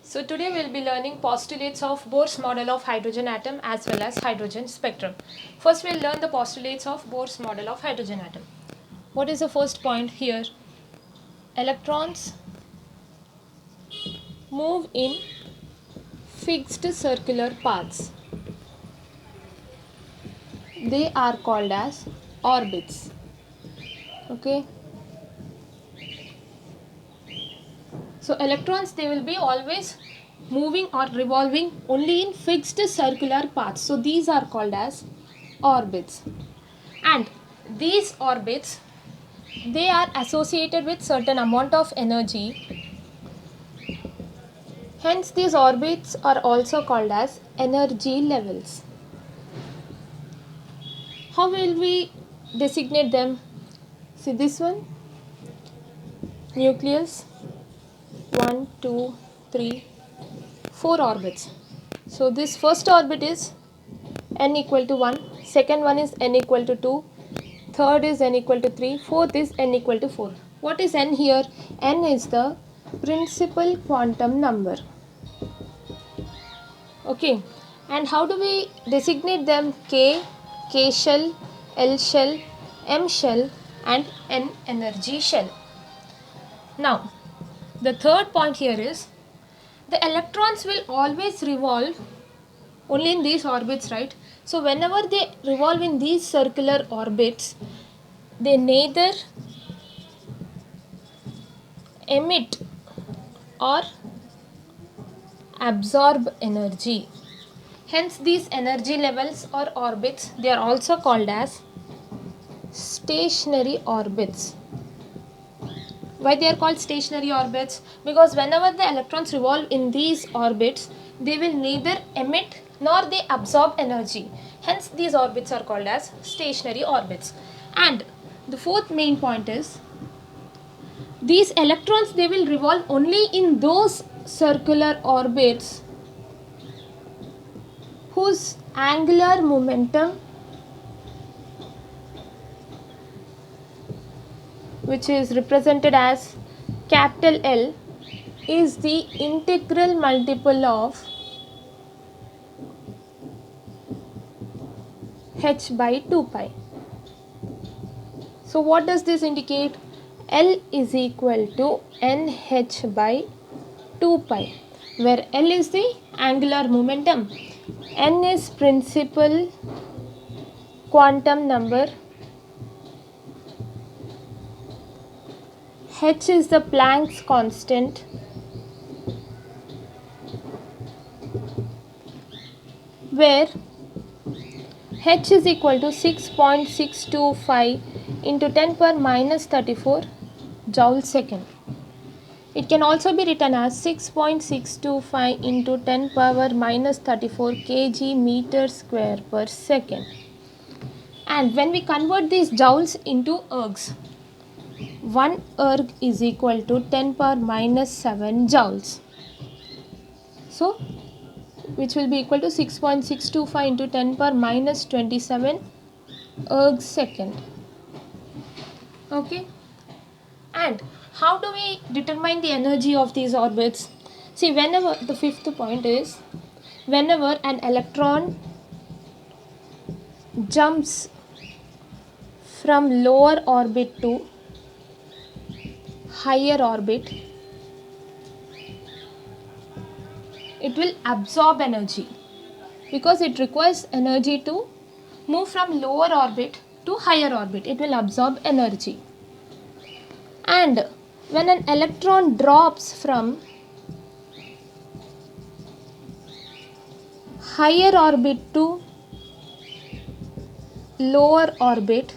So today we will be learning postulates of Bohr's model of hydrogen atom as well as hydrogen spectrum. First we will learn the postulates of Bohr's model of hydrogen atom. What is the first point here? Electrons move in fixed circular paths. They are called as orbits. Okay. So electrons, they will be always moving or revolving only in fixed circular paths. So these are called as orbits. And these orbits, they are associated with certain amount of energy. Hence these orbits are also called as energy levels. How will we designate them? See this one, nucleus, 1, 2, 3, 4 orbits. So this first orbit is n equal to 1, second one is n equal to 2, third is n equal to 3, fourth is n equal to 4. What is n here? N is the principal quantum number. Okay, and how do we designate them? K, K shell, L shell, M shell and N energy shell. Now, the third point here is the electrons will always revolve only in these orbits, right? So whenever they revolve in these circular orbits, they neither emit or absorb energy. Hence these energy levels or orbits, they are also called as stationary orbits. Why they are called stationary orbits? Because whenever the electrons revolve in these orbits, they will neither emit nor they absorb energy. Hence these orbits are called as stationary orbits. And the fourth main point is, these electrons, they will revolve only in those circular orbits whose angular momentum, which is represented as capital L, is the integral multiple of h by 2 pi. So what does this indicate? L is equal to nh by 2 pi, where L is the angular momentum, n is principal quantum number, h is the Planck's constant, where h is equal to 6.625 into 10 power minus 34 joule second. It can also be written as 6.625 into 10 power minus 34 kg meter square per second. And when we convert these joules into ergs, 1 erg is equal to 10 power minus 7 joules. So, which will be equal to 6.625 into 10 power minus 27 erg second. Okay. And how do we determine the energy of these orbits? See, whenever, the fifth point is, whenever an electron jumps from lower orbit to higher orbit, it will absorb energy, because it requires energy to move from lower orbit to higher orbit. It will absorb energy. And when an electron drops from higher orbit to lower orbit,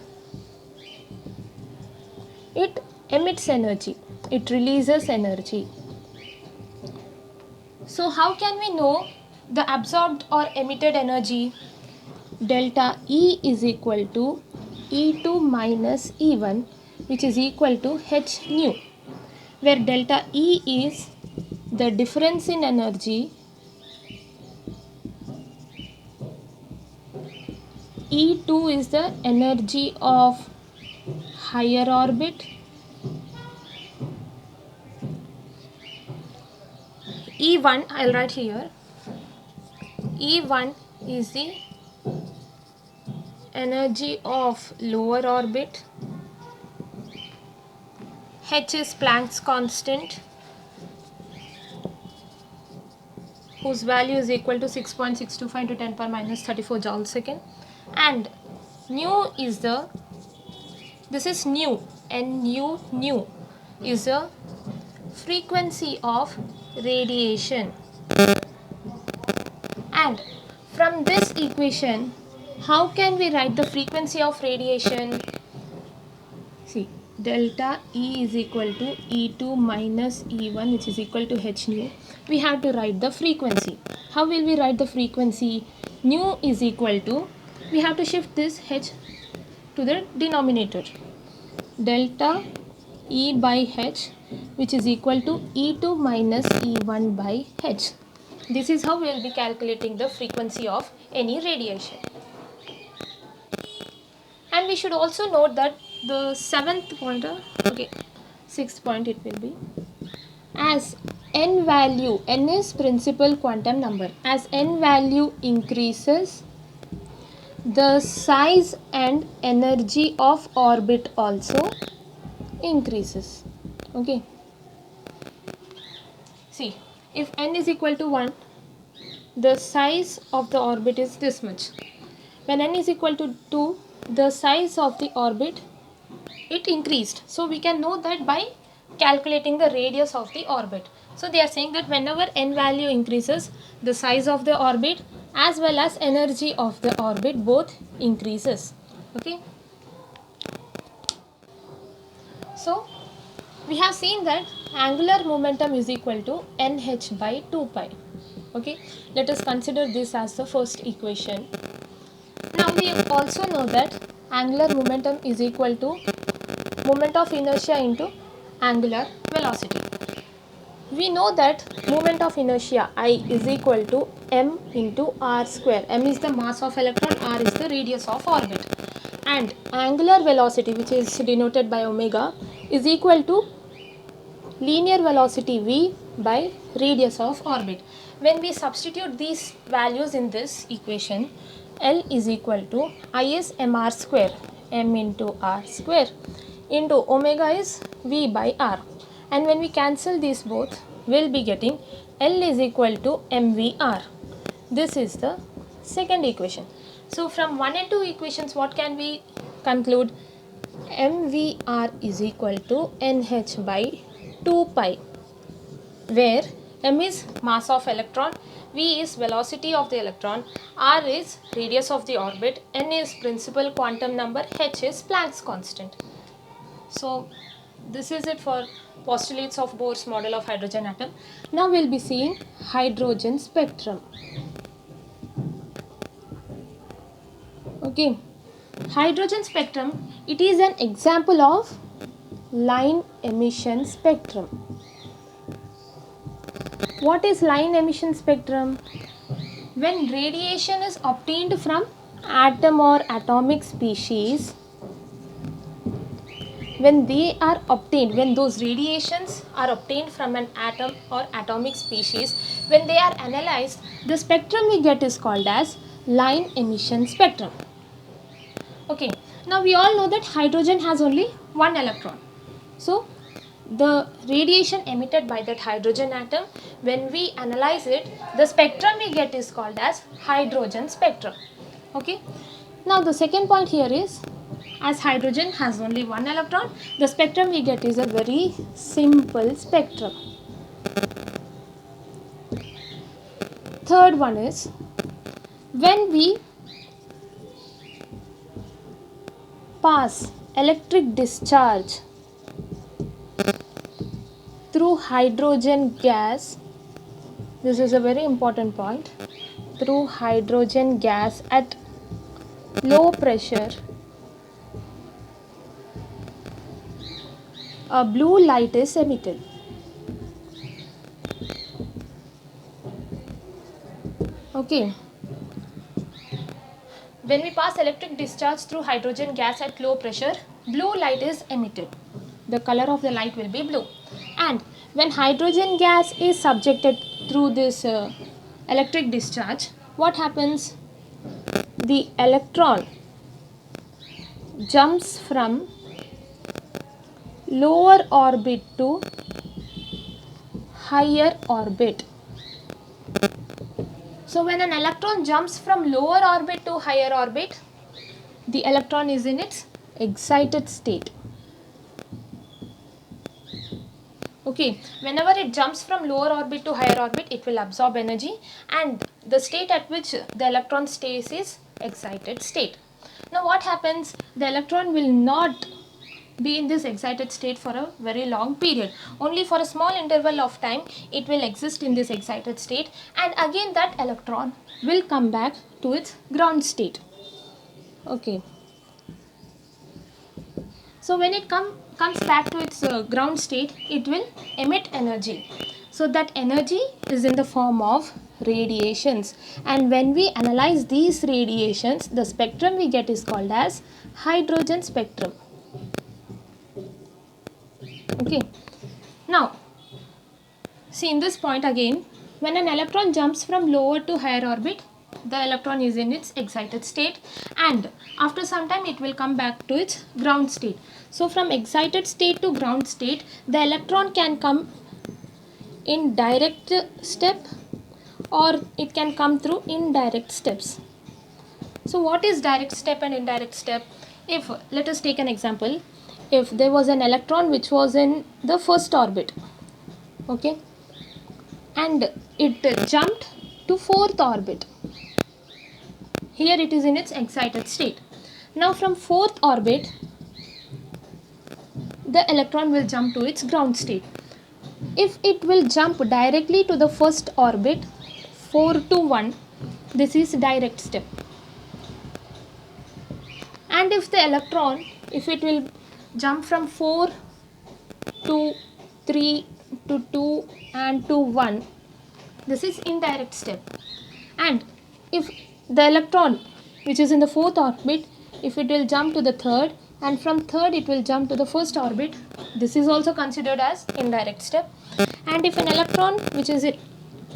it emits energy, it releases energy. So how can we know the absorbed or emitted energy? Delta E is equal to E2 minus E1, which is equal to h nu, where delta E is the difference in energy, E2 is the energy of higher orbit, E1, I'll write here. E1 is the energy of lower orbit. H is Planck's constant, whose value is equal to 6.625 into 10 power minus 34 joule second. And nu is this is nu, nu is the frequency of radiation. And from this equation, how can we write the frequency of radiation? See, delta E is equal to E2 minus E1, which is equal to h nu. We have to write the frequency. How will we write the frequency? Nu is equal to, we have to shift this h to the denominator. Delta E by h, which is equal to E2 minus E1 by h. This is how we will be calculating the frequency of any radiation. And we should also note that the sixth point it will be, as n value, n is principal quantum number, as n value increases, the size and energy of orbit also increases. Okay. See, if n is equal to 1, the size of the orbit is this much. When n is equal to 2, the size of the orbit, it increased. So we can know that by calculating the radius of the orbit. So they are saying that whenever n value increases, the size of the orbit as well as energy of the orbit both increases. Okay. So we have seen that angular momentum is equal to nh by 2 pi. Okay. Let us consider this as the first equation. Now we also know that angular momentum is equal to moment of inertia into angular velocity. We know that moment of inertia I is equal to m into r square. M is the mass of electron, r is the radius of orbit. And angular velocity, which is denoted by omega, is equal to linear velocity v by radius of orbit. When we substitute these values in this equation, L is equal to I is mr square, m into r square, into omega is v by r. And when we cancel these both, we will be getting L is equal to mvr. This is the second equation. So from 1 and 2 equations, what can we conclude? mvr is equal to nh by 2 pi, where m is mass of electron, v is velocity of the electron, r is radius of the orbit, n is principal quantum number, h is Planck's constant. So this is it for postulates of Bohr's model of hydrogen atom. Now we will be seeing hydrogen spectrum. Okay, hydrogen spectrum, it is an example of line emission spectrum. What is line emission spectrum? When radiation is obtained from atom or atomic species, when those radiations are obtained from an atom or atomic species, when they are analyzed, the spectrum we get is called as line emission spectrum. Okay, now we all know that hydrogen has only one electron. So the radiation emitted by that hydrogen atom, when we analyze it, the spectrum we get is called as hydrogen spectrum. Okay, now the second point here is, as hydrogen has only one electron, the spectrum we get is a very simple spectrum. Third one is, when we pass electric discharge through hydrogen gas, this is a very important point, through hydrogen gas at low pressure, a blue light is emitted. Okay. When we pass electric discharge through hydrogen gas at low pressure, blue light is emitted. The color of the light will be blue. And when hydrogen gas is subjected through this electric discharge, what happens? The electron jumps from lower orbit to higher orbit. So when an electron jumps from lower orbit to higher orbit, the electron is in its excited state. Okay, whenever it jumps from lower orbit to higher orbit, it will absorb energy, and the state at which the electron stays is excited state. Now what happens? The electron will not be in this excited state for a very long period. Only for a small interval of time it will exist in this excited state, and again that electron will come back to its ground state. Okay. So when it comes back to its ground state, it will emit energy. So that energy is in the form of radiations, and when we analyze these radiations, the spectrum we get is called as hydrogen spectrum. Okay. Now, see in this point again, when an electron jumps from lower to higher orbit, the electron is in its excited state, and after some time it will come back to its ground state. So from excited state to ground state, the electron can come in direct step or it can come through indirect steps. So what is direct step and indirect step? If, let us take an example, if there was an electron which was in the first orbit, okay, and it jumped to fourth orbit. Here it is in its excited state. Now from fourth orbit, the electron will jump to its ground state. If it will jump directly to the first orbit, 4 to 1, this is direct step. And if the electron, if it will jump from 4 to 3 to 2 and to 1, this is indirect step. And if the electron which is in the fourth orbit, if it will jump to the third, and from third it will jump to the first orbit, this is also considered as indirect step. And if an electron which is in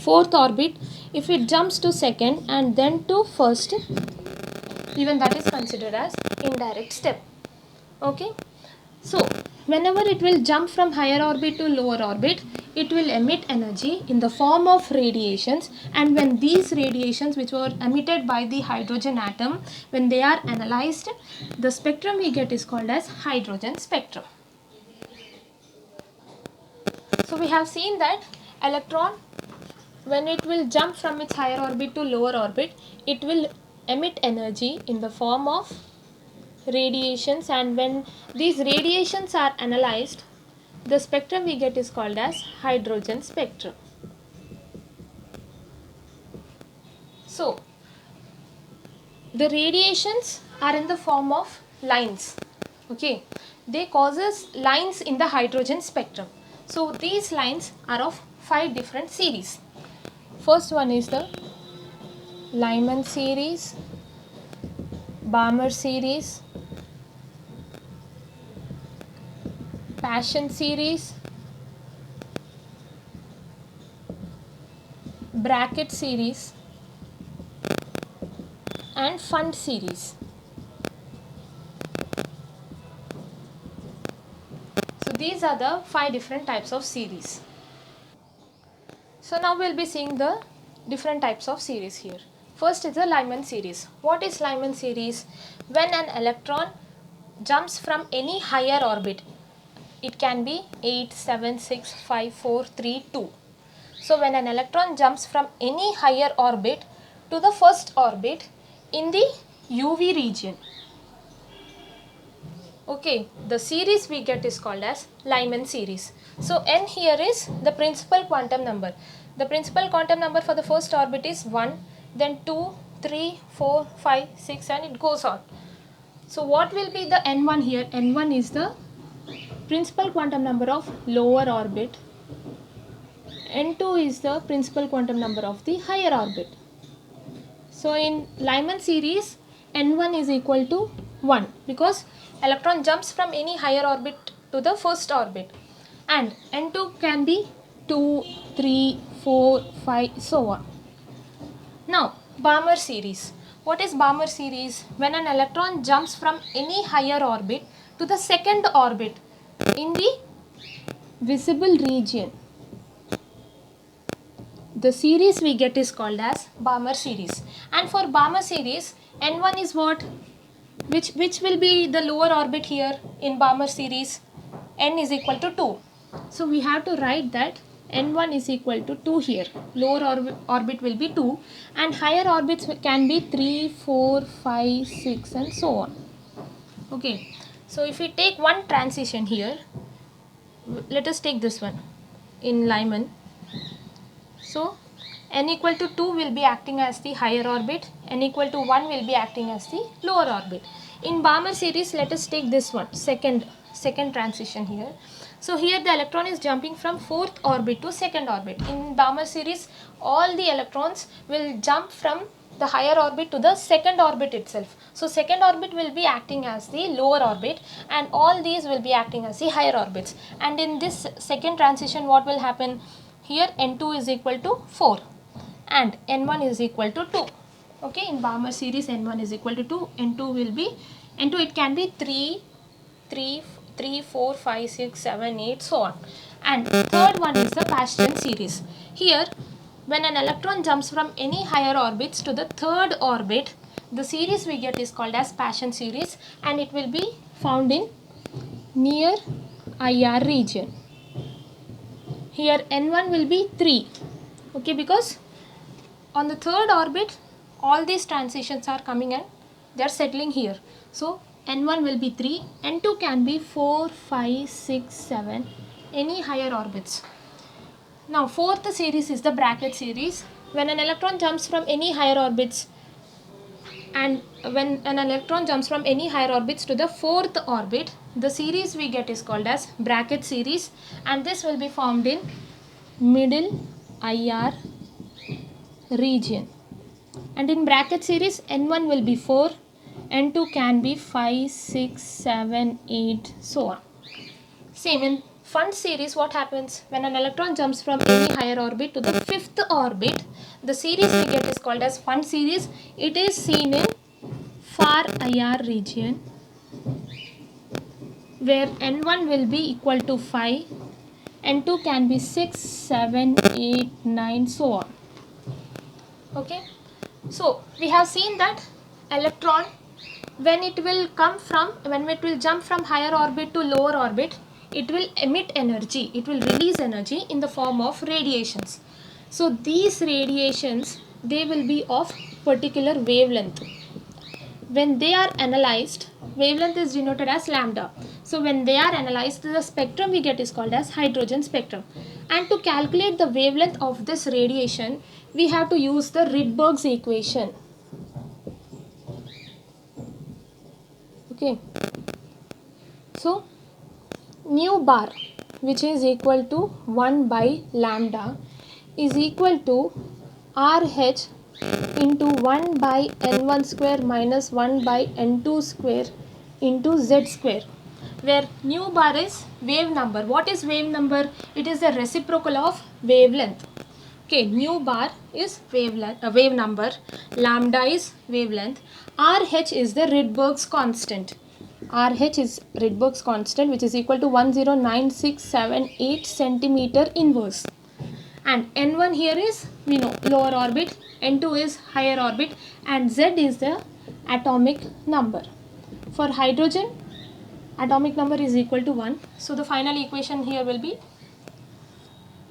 fourth orbit, if it jumps to second and then to first, even that is considered as indirect step. Okay. So whenever it will jump from higher orbit to lower orbit, it will emit energy in the form of radiations, and when these radiations which were emitted by the hydrogen atom, when they are analyzed, the spectrum we get is called as hydrogen spectrum. So we have seen that electron, when it will jump from its higher orbit to lower orbit, it will emit energy in the form of radiations, and when these radiations are analyzed, the spectrum we get is called as hydrogen spectrum. So the radiations are in the form of lines. Okay, they causes lines in the hydrogen spectrum. So these lines are of 5 different series. First one is the Lyman series, Balmer series, Paschen series, Brackett series, and Fund series. So these are the 5 different types of series. So now we will be seeing the different types of series here. First is the Lyman series. What is Lyman series? When an electron jumps from any higher orbit, it can be 8, 7, 6, 5, 4, 3, 2. So when an electron jumps from any higher orbit to the first orbit in the UV region, okay, the series we get is called as Lyman series. So n here is the principal quantum number. The principal quantum number for the first orbit is 1, then 2, 3, 4, 5, 6, and it goes on. So what will be the n1 here? n1 is the principal quantum number of lower orbit. n2 is the principal quantum number of the higher orbit. So in Lyman series, n1 is equal to 1 because electron jumps from any higher orbit to the first orbit, and n2 can be 2, 3, 4, 5, so on. Now, Balmer series. What is Balmer series? When an electron jumps from any higher orbit to the second orbit in the visible region, the series we get is called as Balmer series. And for Balmer series, N1 is what? Which will be the lower orbit here in Balmer series? N is equal to 2. So we have to write that N1 is equal to 2 here. Lower orbit will be 2 and higher orbits can be 3, 4, 5, 6 and so on. Okay. So if we take one transition here, let us take this one in Lyman. So n equal to 2 will be acting as the higher orbit, n equal to 1 will be acting as the lower orbit. In Balmer series, let us take this one, second transition here. So here the electron is jumping from fourth orbit to second orbit. In Balmer series, all the electrons will jump from the higher orbit to the second orbit itself. So second orbit will be acting as the lower orbit and all these will be acting as the higher orbits. And in this second transition, what will happen? Here N2 is equal to 4 and N1 is equal to 2. Okay, in Balmer series N1 is equal to 2, N2 will be, N2 it can be 3, 4, 5, 6, 7, 8, so on. And third one is the Paschen series. Here, when an electron jumps from any higher orbits to the third orbit, the series we get is called as Paschen series and it will be found in near IR region. Here N1 will be 3, okay, because on the third orbit all these transitions are coming and they are settling here. So N1 will be 3, N2 can be 4, 5, 6, 7, any higher orbits. Now fourth series is the bracket series. When an electron jumps from any higher orbits and when an electron jumps from any higher orbits to the fourth orbit, the series we get is called as bracket series and this will be formed in middle IR region. And in bracket series, N1 will be 4, N2 can be 5, 6, 7, 8, so on. Same in fund series, what happens? When an electron jumps from any higher orbit to the fifth orbit, the series we get is called as fund series. It is seen in far IR region where N1 will be equal to 5, N2 can be 6, 7, 8, 9, so on. Okay. So we have seen that electron, when it will jump from higher orbit to lower orbit, it will emit energy, it will release energy in the form of radiations. So these radiations, they will be of particular wavelength. When they are analyzed, wavelength is denoted as lambda. So when they are analyzed, the spectrum we get is called as hydrogen spectrum. And to calculate the wavelength of this radiation, we have to use the Rydberg's equation. Okay. So nu bar, which is equal to 1 by lambda, is equal to RH into 1 by N1 square minus 1 by N2 square into Z square, where nu bar is wave number. What is wave number? It is the reciprocal of wavelength. Okay, nu bar is wave number, lambda is wavelength, RH is the Rydberg's constant. RH is Rydberg's constant, which is equal to 109678 centimeter inverse. And N1 here is, we know, lower orbit, N2 is higher orbit, and Z is the atomic number. For hydrogen, atomic number is equal to 1. So the final equation here will be,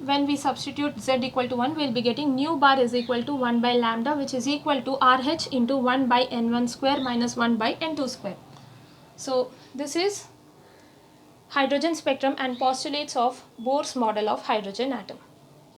when we substitute Z equal to 1, we will be getting nu bar is equal to 1 by lambda, which is equal to RH into 1 by N1 square minus 1 by N2 square. So this is hydrogen spectrum and postulates of Bohr's model of hydrogen atom.